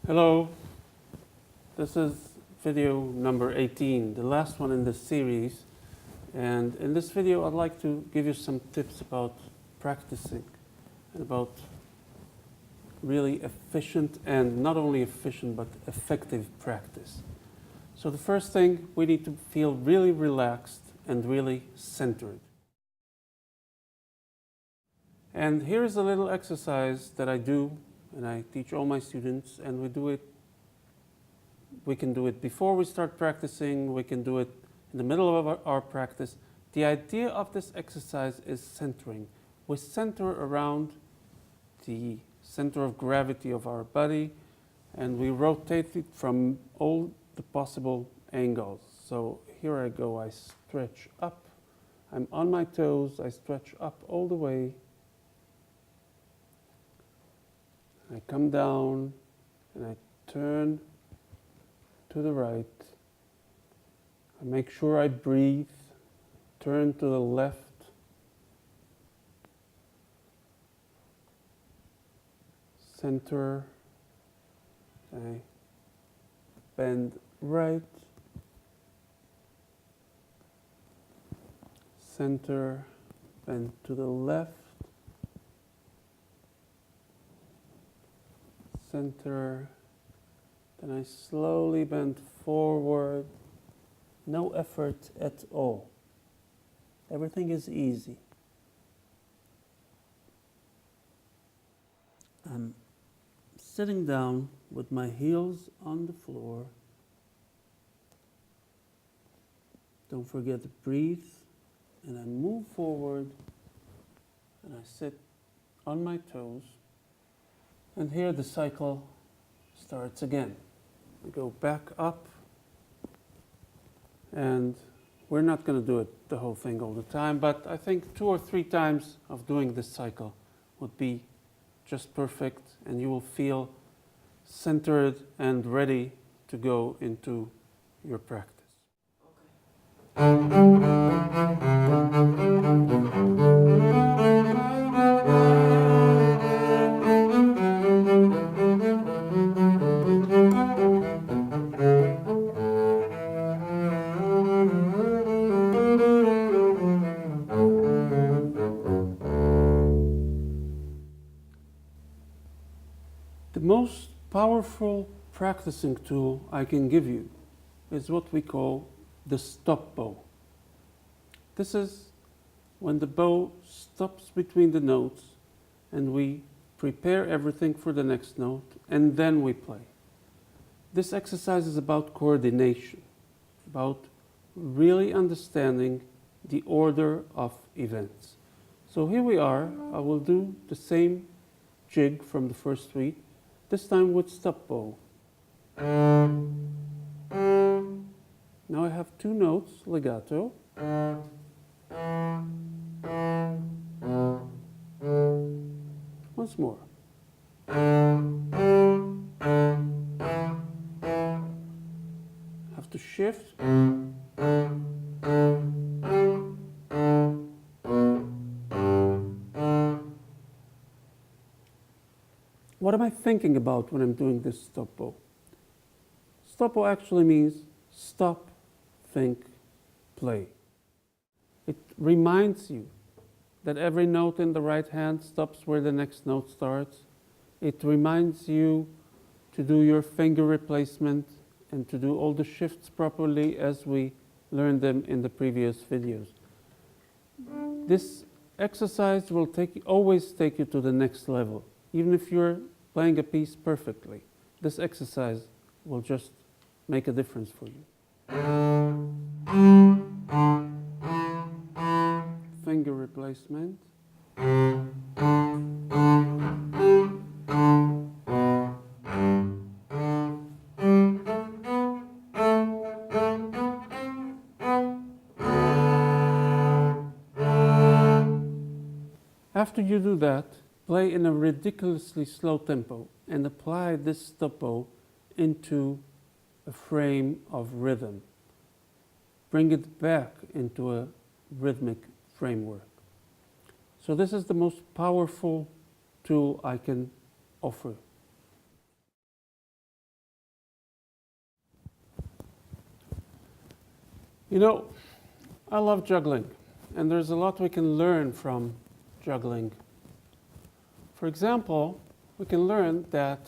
Hello, this is video number 18, the last one in this series. And in this video, I'd like to give you some tips about practicing and about really efficient and not only efficient, but effective practice. So the first thing, we need to feel really relaxed and really centered. And here's a little exercise that I do and I teach all my students, and we can do it before we start practicing, we can do it in the middle of our practice. The idea of this exercise is centering. We center around the center of gravity of our body, and we rotate it from all the possible angles. So here I go, I stretch up, I'm on my toes, I stretch up all the way. I come down and I turn to the right. I make sure I breathe, turn to the left. Center. I bend right. Center, bend to the left. Center, then I slowly bend forward, no effort at all. Everything is easy. I'm sitting down with my heels on the floor. Don't forget to breathe, and I move forward, and I sit on my toes. And here the cycle starts again. We go back up, and we're not going to do it the whole thing all the time, but I think 2 or 3 times of doing this cycle would be just perfect, and you will feel centered and ready to go into your practice. The most powerful practicing tool I can give you is what we call the stop bow. This is when the bow stops between the notes and we prepare everything for the next note and then we play. This exercise is about coordination, about really understanding the order of events. So here we are. I will do the same jig from the first suite, this time with stop bow. Now I have 2 notes, legato. Once more. Have to shift. What am I thinking about when I'm doing this stop bow? Stop bow actually means stop, think, play. It reminds you that every note in the right hand stops where the next note starts. It reminds you to do your finger replacement and to do all the shifts properly as we learned them in the previous videos. This exercise will always take you to the next level. Even if you're playing a piece perfectly, this exercise will just make a difference for you. Finger replacement. After you do that, play in a ridiculously slow tempo and apply this stop bow into a frame of rhythm. Bring it back into a rhythmic framework. So this is the most powerful tool I can offer You know, I love juggling, and there's a lot we can learn from juggling. For example, we can learn that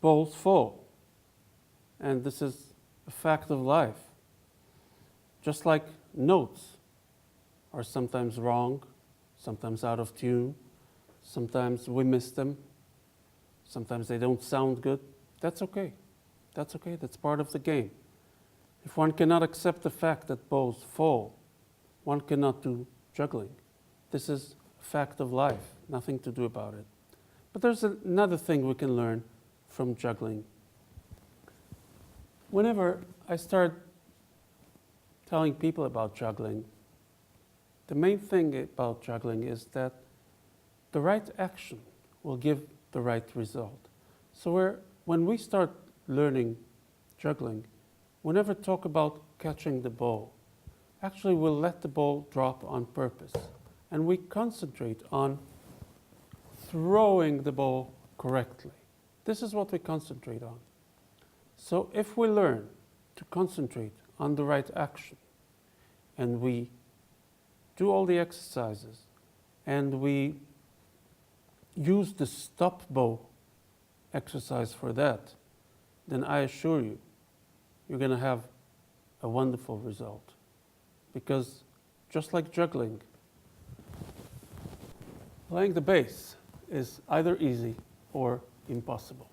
bowls fall, and this is a fact of life. Just like notes are sometimes wrong, sometimes out of tune, sometimes we miss them, sometimes they don't sound good. That's okay. That's okay. That's part of the game. If one cannot accept the fact that bowls fall, one cannot do juggling. This is a fact of life, nothing to do about it. But there's another thing we can learn from juggling. Whenever I start telling people about juggling, the main thing about juggling is that the right action will give the right result. So when we start learning juggling, we never talk about catching the ball. Actually, we'll let the ball drop on purpose, and we concentrate on throwing the ball correctly. This is what we concentrate on. So if we learn to concentrate on the right action, and we do all the exercises, and we use the stop bow exercise for that, then I assure you, you're going to have a wonderful result. Because just like juggling, playing the bass is either easy or impossible.